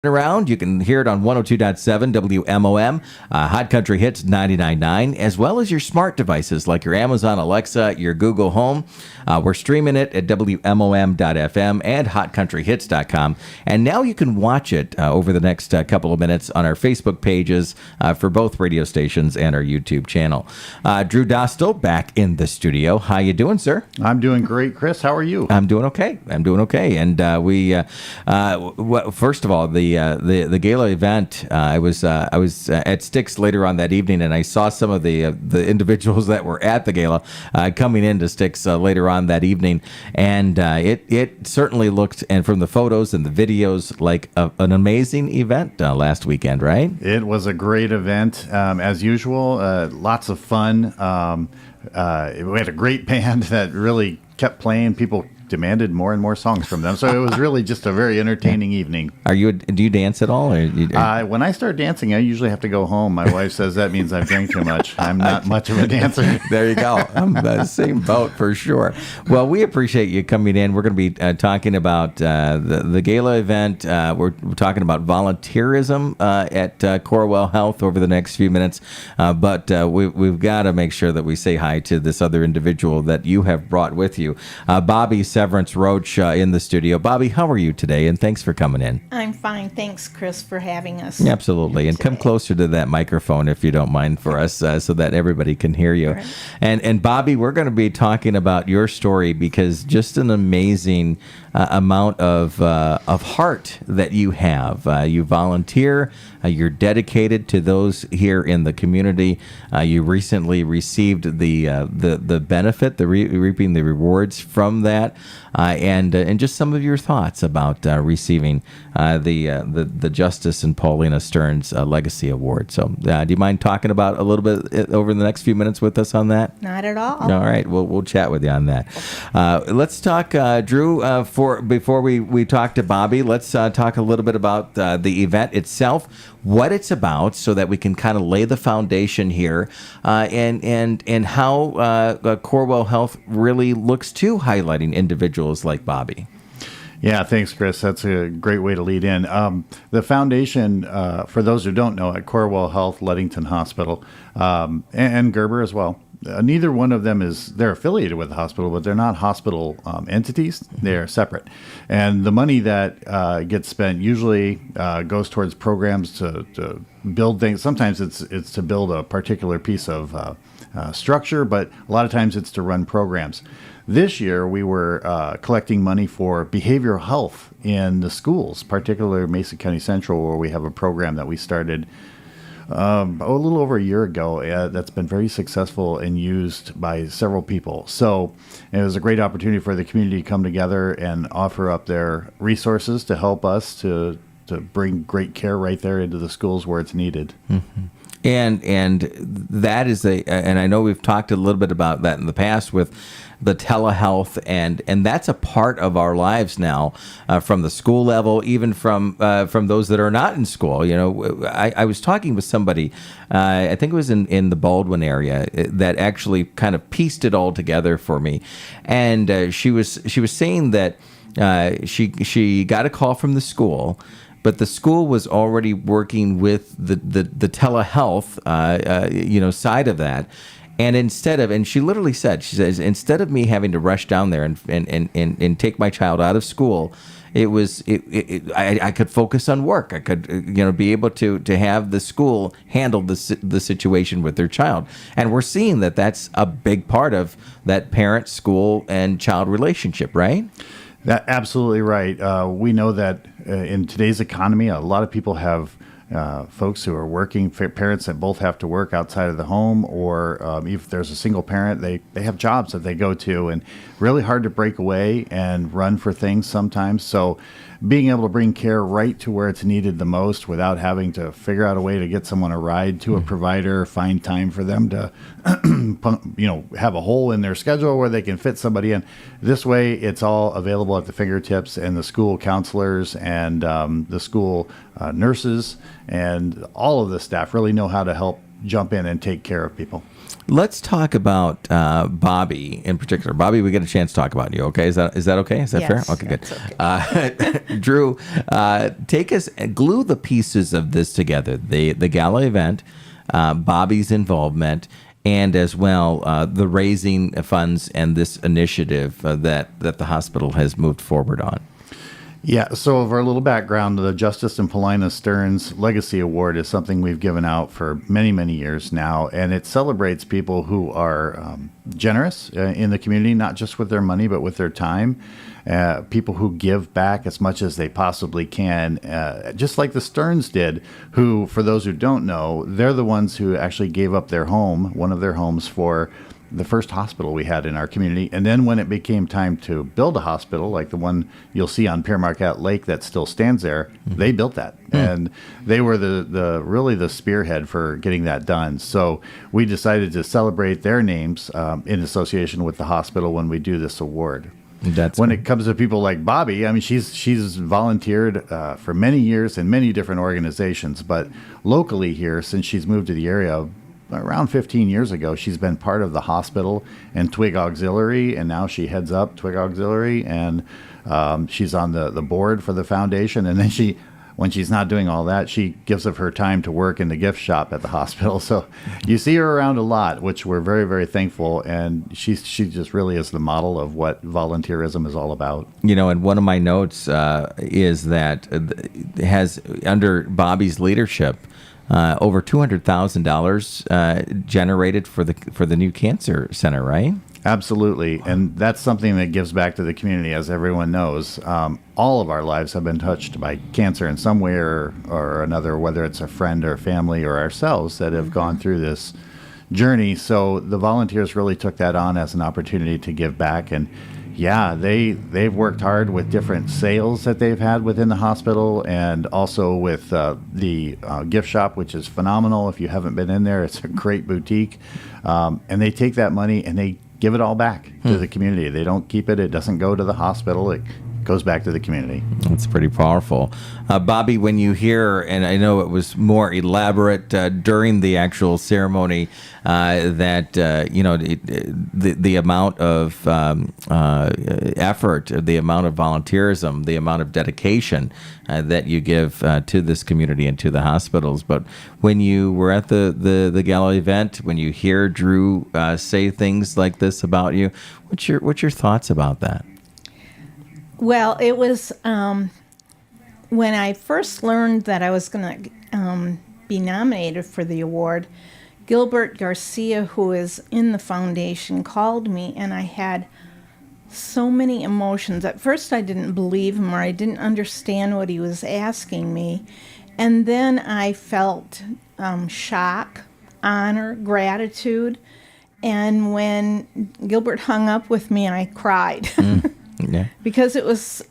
around. You can hear it on 102.7 WMOM, Hot Country Hits 99.9, as well as your smart devices like your Amazon Alexa, your Google Home. We're streaming it at WMOM.FM and HotCountryHits.com. And now you can watch it over the next couple of minutes on our Facebook pages for both radio stations and our YouTube channel. Drew Dostal back in the studio. How you doing, sir? I'm doing great, Chris. How are you? I'm doing okay. And first of all, the gala event. I was at Sticks later on that evening, and I saw some of the individuals that were at the gala coming into Sticks later on that evening, and it certainly looked, and from the photos and the videos, like an amazing event last weekend, right? It was a great event, as usual. Lots of fun. We had a great band that really kept playing. People demanded more and more songs from them, so it was really just a very entertaining evening. Do you dance at all? When I start dancing, I usually have to go home. My wife says that means I've drank too much. I'm not much of a dancer. There you go. I'm the same boat for sure. Well, we appreciate you coming in. We're going to be talking about the gala event. We're talking about volunteerism at Corewell Health over the next few minutes, but we've got to make sure that we say hi to this other individual that you have brought with you, Bobbie Severance, Roach, in the studio. Bobbie, how are you today? And thanks for coming in. I'm fine. Thanks, Chris, for having us. Absolutely. And come closer to that microphone, if you don't mind, for us, so that everybody can hear you. Right. And Bobbie, we're going to be talking about your story, because just an amazing amount of heart that you have. You volunteer. You're dedicated to those here in the community. You recently received the benefit, reaping the rewards from that, and just some of your thoughts about receiving the Justus and Paulina Stearns Legacy Award. So, do you mind talking about a little bit over the next few minutes with us on that? Not at all. All right, we'll chat with you on that. Let's talk, Drew. Before we talk to Bobbie, let's talk a little bit about the event itself, what it's about, so that we can kind of lay the foundation here, and how Corewell Health really looks to highlighting individuals like Bobbie. Yeah, thanks, Chris. That's a great way to lead in. The foundation, for those who don't know, at Corewell Health, Ludington Hospital, and Gerber as well. Neither one of them they're affiliated with the hospital, but they're not hospital entities. They're separate. And the money that gets spent usually goes towards programs to build things. Sometimes it's to build a particular piece of structure, but a lot of times it's to run programs. This year, we were collecting money for behavioral health in the schools, particularly Mason County Central, where we have a program that we started a little over a year ago that's been very successful and used by several people. So it was a great opportunity for the community to come together and offer up their resources to help us to bring great care right there into the schools where it's needed. Mm-hmm. And that is and I know we've talked a little bit about that in the past with the telehealth, and that's a part of our lives now, from the school level, even from those that are not in school. You know, I was talking with somebody, I think it was in the Baldwin area, that actually kind of pieced it all together for me, and she was saying that she got a call from the school. But the school was already working with the telehealth, side of that. And she literally said, instead of me having to rush down there and take my child out of school, I could focus on work. I could, be able to have the school handle the situation with their child. And we're seeing that that's a big part of that parent, school, and child relationship, right? That's absolutely right. We know that in today's economy, a lot of people have folks who are working, parents that both have to work outside of the home, or if there's a single parent, they have jobs that they go to, and really hard to break away and run for things sometimes. So being able to bring care right to where it's needed the most without having to figure out a way to get someone a ride to a provider, find time for them to, have a hole in their schedule where they can fit somebody in. This way, it's all available at the fingertips, and the school counselors and the school nurses and all of the staff really know how to help jump in and take care of people. Let's talk about Bobbie in particular. Bobbie, we get a chance to talk about you. Okay, is that okay? Is that Yes, fair? Okay, good. that's okay. Drew, take us, glue the pieces of this together. The gala event, Bobbie's involvement, and as well the raising funds and this initiative that the hospital has moved forward on. Yeah, so for a little background, the Justus and Paulina Stearns Legacy Award is something we've given out for many, many years now, and it celebrates people who are generous in the community, not just with their money, but with their time. People who give back as much as they possibly can, just like the Stearns did, who, for those who don't know, they're the ones who actually gave up their home, one of their homes, for the first hospital we had in our community. And then when it became time to build a hospital, like the one you'll see on Pierre Marquette Lake that still stands there, they built that. And they were the really the spearhead for getting that done. So we decided to celebrate their names in association with the hospital when we do this award. When it comes to people like Bobbie, I mean, she's volunteered for many years in many different organizations, but locally here, since she's moved to the area, around 15 years ago, she's been part of the hospital and Twig Auxiliary, and now she heads up Twig Auxiliary, and she's on the board for the foundation. And then when she's not doing all that, she gives of her time to work in the gift shop at the hospital. So you see her around a lot, which we're very, very thankful. And she just really is the model of what volunteerism is all about. You know, and one of my notes is that has under Bobbie's leadership, over $200,000 generated for the new cancer center, right? Absolutely. And that's something that gives back to the community. As everyone knows, all of our lives have been touched by cancer in some way or another, whether it's a friend or family or ourselves that have gone through this journey. So the volunteers really took that on as an opportunity to give back. And yeah, they've worked hard with different sales that they've had within the hospital, and also with the gift shop, which is phenomenal. If you haven't been in there, it's a great boutique. And they take that money and they give it all back to the community. They don't keep it. It doesn't go to the hospital. It goes back to the community. That's pretty powerful. Bobbie, when you hear, and I know it was more elaborate during the actual ceremony, that the amount of effort, the amount of volunteerism, the amount of dedication that you give to this community and to the hospitals. But when you were at the gala event, when you hear Drew say things like this about you, what's your thoughts about that? Well, it was when I first learned that I was going to be nominated for the award, Gilbert Garcia, who is in the foundation, called me, and I had so many emotions. At first, I didn't believe him, or I didn't understand what he was asking me. And then I felt shock, honor, gratitude. And when Gilbert hung up with me, I cried. Yeah. Because it was,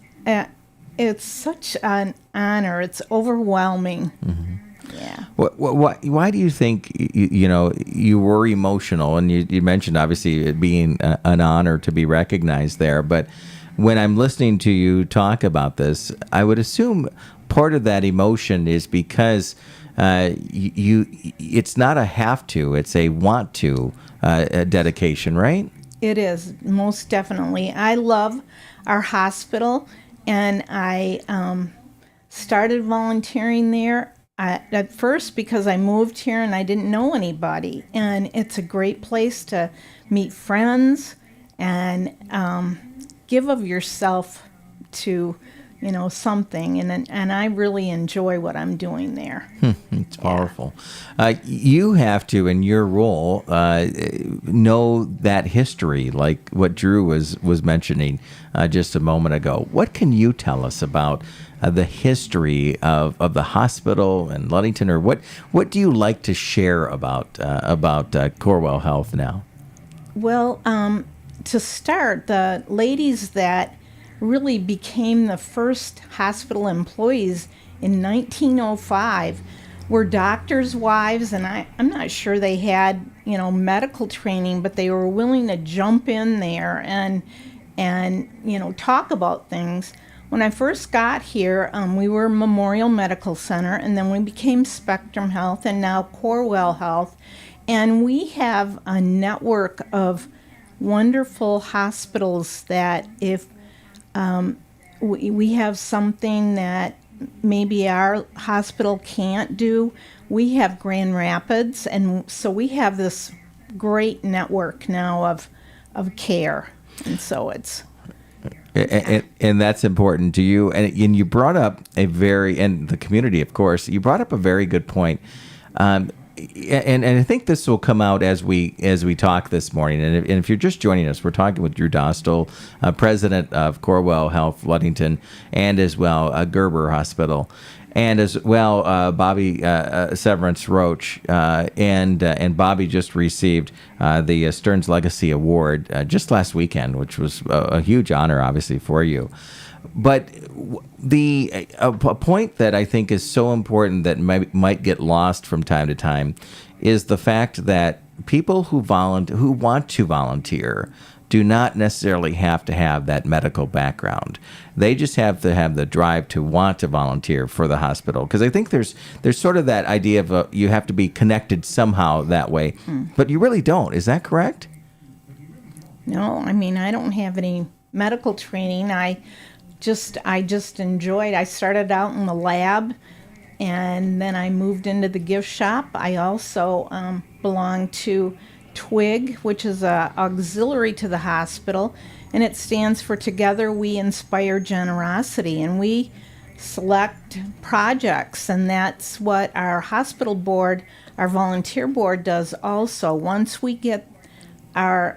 it's such an honor. It's overwhelming. Mm-hmm. Yeah. Why do you think you were emotional? And you mentioned obviously it being an honor to be recognized there. But when I'm listening to you talk about this, I would assume part of that emotion is because it's not a have to, it's a want to dedication, right? It is, most definitely. I love our hospital, and I started volunteering there at first because I moved here and I didn't know anybody. And it's a great place to meet friends and give of yourself to something, and I really enjoy what I'm doing there. It's powerful. You have to, in your role, know that history, like what Drew was mentioning just a moment ago. What can you tell us about the history of the hospital and Ludington, or what do you like to share about Corewell Health now? Well, to start, the ladies that really became the first hospital employees in 1905 were doctors' wives, and I'm not sure they had medical training, but they were willing to jump in there and talk about things. when I first got here, we were Memorial Medical Center, and then we became Spectrum Health, and now Corewell Health. And we have a network of wonderful hospitals that if we have something that maybe our hospital can't do, we have Grand Rapids, and so we have this great network now of care, and so it's... And that's important to you. And you brought up and the community, of course, you brought up a very good point. And I think this will come out as we talk this morning. And if you're just joining us, we're talking with Drew Dostal, president of Corewell Health Ludington, and as well Gerber Hospital, and as well Bobbie Severance Roach, and Bobbie just received the Stearns Legacy Award just last weekend, which was a huge honor, obviously, for you. But a point that I think is so important that might get lost from time to time is the fact that people who want to volunteer do not necessarily have to have that medical background. They just have to have the drive to want to volunteer for the hospital. Because I think there's sort of that idea of you have to be connected somehow that way, but you really don't. Is that correct? No, I mean, I don't have any medical training. I just enjoyed. I started out in the lab, and then I moved into the gift shop. I also belong to TWIG, which is an auxiliary to the hospital, and it stands for Together We Inspire Generosity, and we select projects, and that's what our hospital board, our volunteer board, does also. Once we get our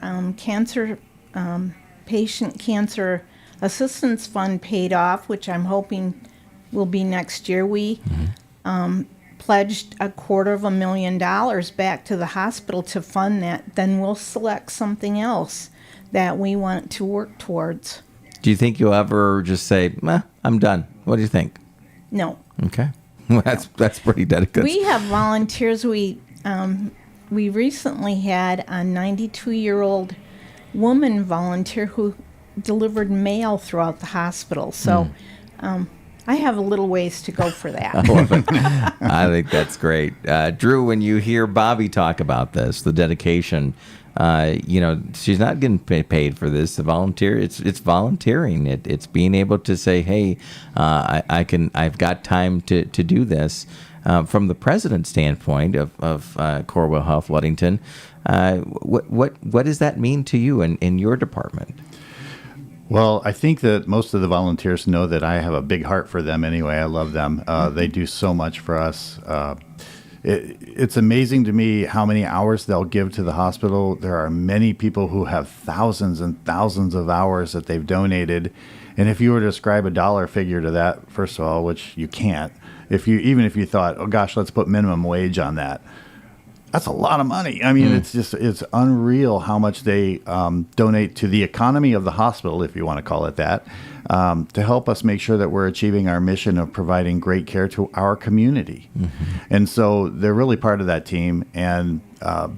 patient cancer assistance fund paid off, which I'm hoping will be next year, we pledged $250,000 back to the hospital to fund that. Then we'll select something else that we want to work towards. Do you think you'll ever just say, I'm done? What do you think? No. Okay. Well, that's pretty dedicated. We have volunteers. We recently had a 92-year-old woman volunteer who delivered mail throughout the hospital. So I have a little ways to go for that. I think that's great. Drew, when you hear Bobbie talk about this, the dedication, she's not getting paid for this. The volunteer, it's volunteering. It's being able to say, hey, I've got time to do this. From the president's standpoint of Corewell Health Ludington, what does that mean to you in your department? Well, I think that most of the volunteers know that I have a big heart for them anyway. I love them. They do so much for us. It's amazing to me how many hours they'll give to the hospital. There are many people who have thousands and thousands of hours that they've donated. And if you were to ascribe a dollar figure to that, first of all, which you can't, even if you thought, oh gosh, let's put minimum wage on that, that's a lot of money. I mean, it's unreal how much they donate to the economy of the hospital, if you want to call it that, to help us make sure that we're achieving our mission of providing great care to our community. Mm-hmm. And so they're really part of that team. And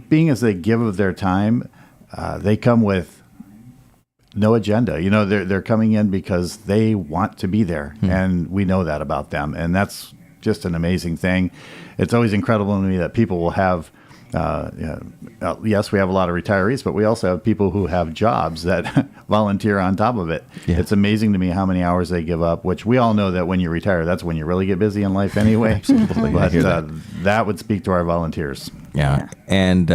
being as they give of their time, they come with no agenda. They're coming in because they want to be there, and we know that about them. And that's just an amazing thing. It's always incredible to me that people will have yes, we have a lot of retirees, but we also have people who have jobs that volunteer on top of it. Yeah. It's amazing to me how many hours they give up, which we all know that when you retire, that's when you really get busy in life anyway. Absolutely. But that would speak to our volunteers. Yeah. And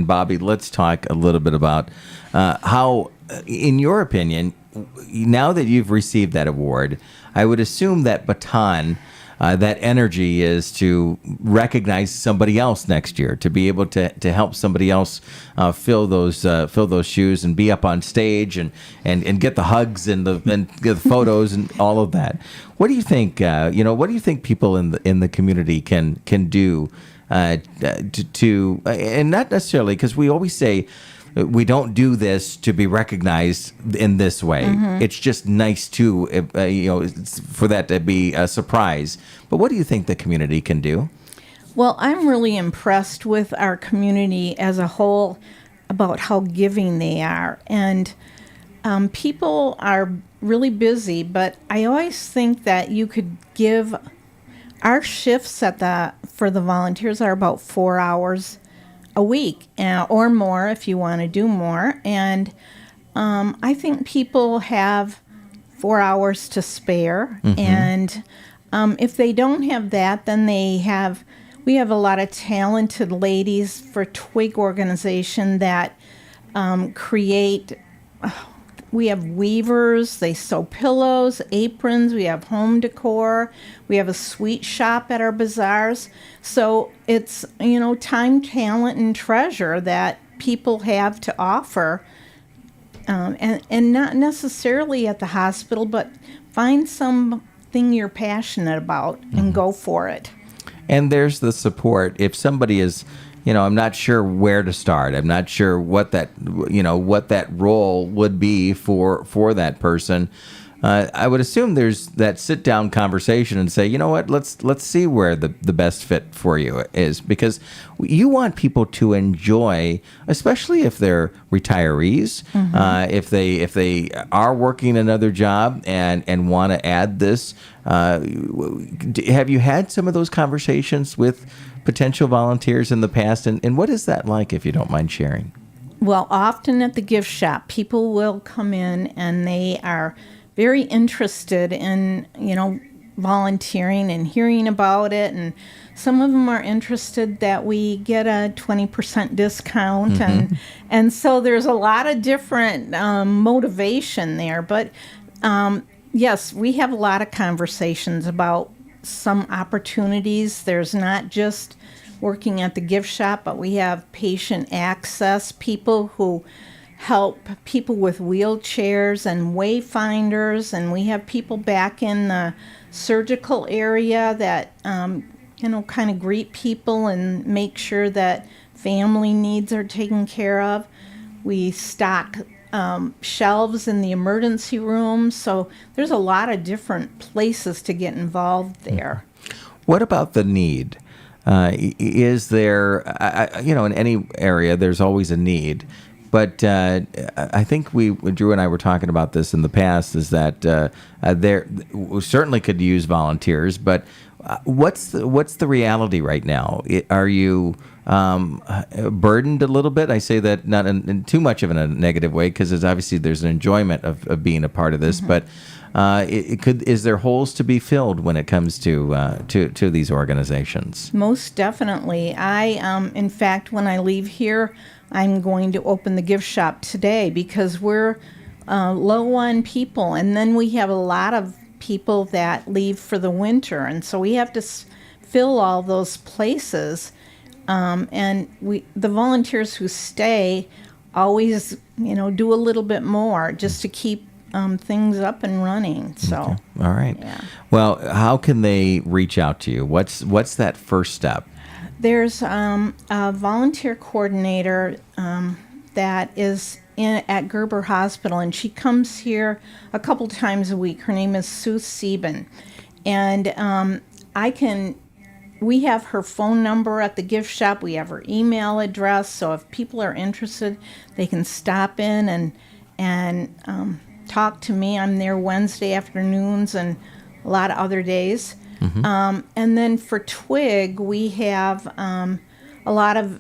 Bobbie, let's talk a little bit about how, in your opinion, now that you've received that award, I would assume that baton, that energy is to recognize somebody else next year, to be able to help somebody else fill those shoes and be up on stage and get the hugs and get the photos and all of that. What do you think? What do you think people in the community can do to and not necessarily, because we always say, we don't do this to be recognized in this way. Mm-hmm. It's just nice to, for that to be a surprise. But what do you think the community can do? Well, I'm really impressed with our community as a whole about how giving they are. And people are really busy, but I always think that you could give our shifts for the volunteers are about 4 hours a week or more if you want to do more. And I think people have 4 hours to spare. And if they don't have that, then we have a lot of talented ladies for Twig organization that create. We have weavers, they sew pillows, aprons, we have home decor, we have a sweet shop at our bazaars. So it's, time, talent, and treasure that people have to offer. And not necessarily at the hospital, but find something you're passionate about and go for it. And there's the support. If somebody is, I'm not sure where to start. I'm not sure what that role would be for that person. I would assume there's that sit down conversation and say, you know what, let's see where the best fit for you is, because you want people to enjoy, especially if they're retirees, if they are working another job and want to add this. Have you had some of those conversations with potential volunteers in the past, and what is that like, if you don't mind sharing? Well, often at the gift shop, people will come in and they are very interested in, volunteering and hearing about it. And some of them are interested that we get a 20% discount. And so there's a lot of different motivation there. But yes, we have a lot of conversations about some opportunities. There's not just working at the gift shop, but we have patient access, people who help people with wheelchairs and wayfinders, and we have people back in the surgical area that kind of greet people and make sure that family needs are taken care of. We stock shelves in the emergency room, so there's a lot of different places to get involved there. What about the need? Is there, in any area, there's always a need. But I think Drew and I were talking about this in the past, is that we certainly could use volunteers, but what's the reality right now? Are you burdened a little bit? I say that not in too much of a negative way, because there's an enjoyment of being a part of this, but is there holes to be filled when it comes to these organizations? Most definitely. In fact, when I leave here, I'm going to open the gift shop today, because we're low on people, and then we have a lot of people that leave for the winter, and so we have to fill all those places. And the volunteers who stay always, do a little bit more just to keep things up and running. So, okay. All right. Yeah. Well, how can they reach out to you? What's that first step? There's a volunteer coordinator that is at Gerber Hospital, and she comes here a couple times a week. Her name is Sue Sieben, and we have her phone number at the gift shop. We have her email address, so if people are interested, they can stop in and talk to me. I'm there Wednesday afternoons and a lot of other days. And then for Twig, we have a lot of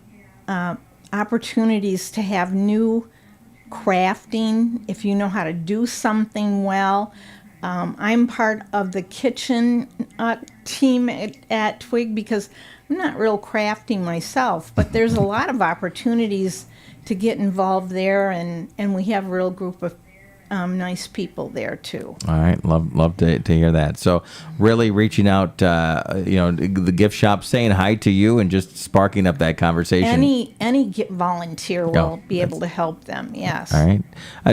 opportunities to have new crafting, if you know how to do something well. I'm part of the kitchen team at Twig, because I'm not real crafty myself, but there's a lot of opportunities to get involved there, and we have a real group of nice people there too. All right, love to hear that. So really reaching out, the gift shop, saying hi to you, and just sparking up that conversation. Any volunteer will be able to help them. Yes. All right,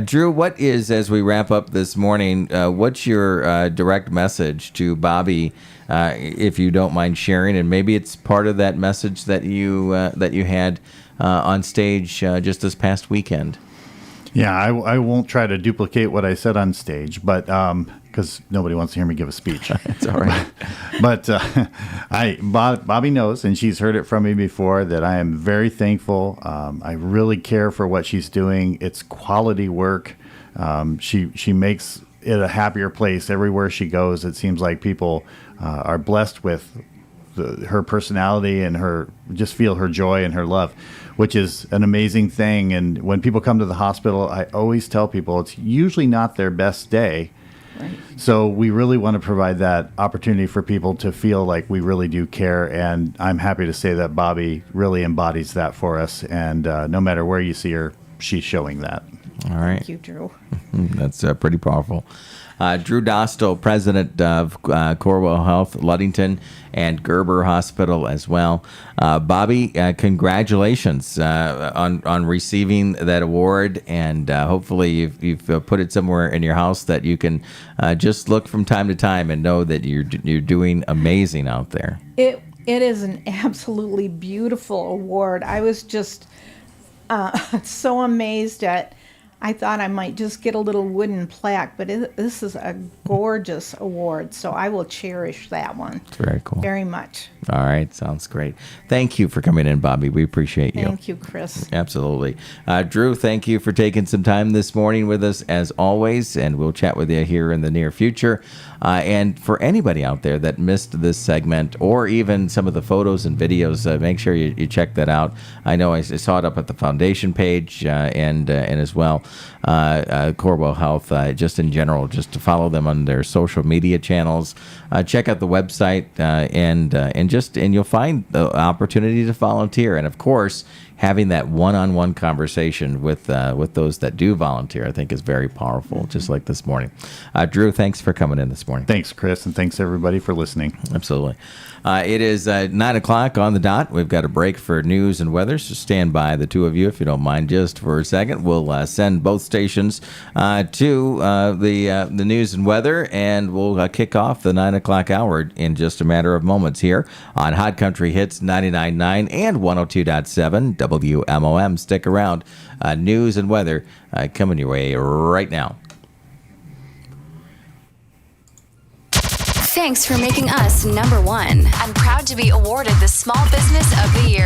Drew. What is, as we wrap up this morning, what's your direct message to Bobbie, if you don't mind sharing, and maybe it's part of that message that you had on stage just this past weekend? Yeah, I won't try to duplicate what I said on stage, but because nobody wants to hear me give a speech. It's all right. But Bobbie knows, and she's heard it from me before, that I am very thankful. I really care for what she's doing. It's quality work. She makes it a happier place everywhere she goes. It seems like people are blessed with her personality and just feel her joy and her love, which is an amazing thing. And when people come to the hospital, I always tell people it's usually not their best day. Right. So we really want to provide that opportunity for people to feel like we really do care. And I'm happy to say that Bobbie really embodies that for us. And no matter where you see her, she's showing that. All right. Thank you, Drew. That's pretty powerful. Drew Dostal, president of Corewell Health, Ludington, and Gerber Hospital as well. Bobbie, congratulations on receiving that award, and hopefully you've put it somewhere in your house that you can just look from time to time and know that you're doing amazing out there. It is an absolutely beautiful award. I was just so amazed at. I thought I might just get a little wooden plaque, but this is a gorgeous award, so I will cherish that one. It's very cool. Very much. All right, sounds great. Thank you for coming in, Bobbie. We appreciate you. Thank you, Chris. Absolutely. Drew, thank you for taking some time this morning with us, as always, and we'll chat with you here in the near future. And for anybody out there that missed this segment or even some of the photos and videos, make sure you check that out. I know I saw it up at the Foundation page and as well, Corewell Health, just in general, just to follow them on their social media channels. Check out the website and you'll find the opportunity to volunteer. And of course, having that one-on-one conversation with those that do volunteer, I think is very powerful, just like this morning. Drew, thanks for coming in this morning. Thanks, Chris, and thanks everybody for listening. Absolutely. It is 9 o'clock on the dot. We've got a break for news and weather, so stand by, the two of you, if you don't mind, just for a second. We'll send both stations to the news and weather, and we'll kick off the 9 o'clock hour in just a matter of moments here on Hot Country Hits 99.9 and 102.7 WMOM. Stick around. News and weather coming your way right now. Thanks for making us number one. I'm proud to be awarded the Small Business of the Year.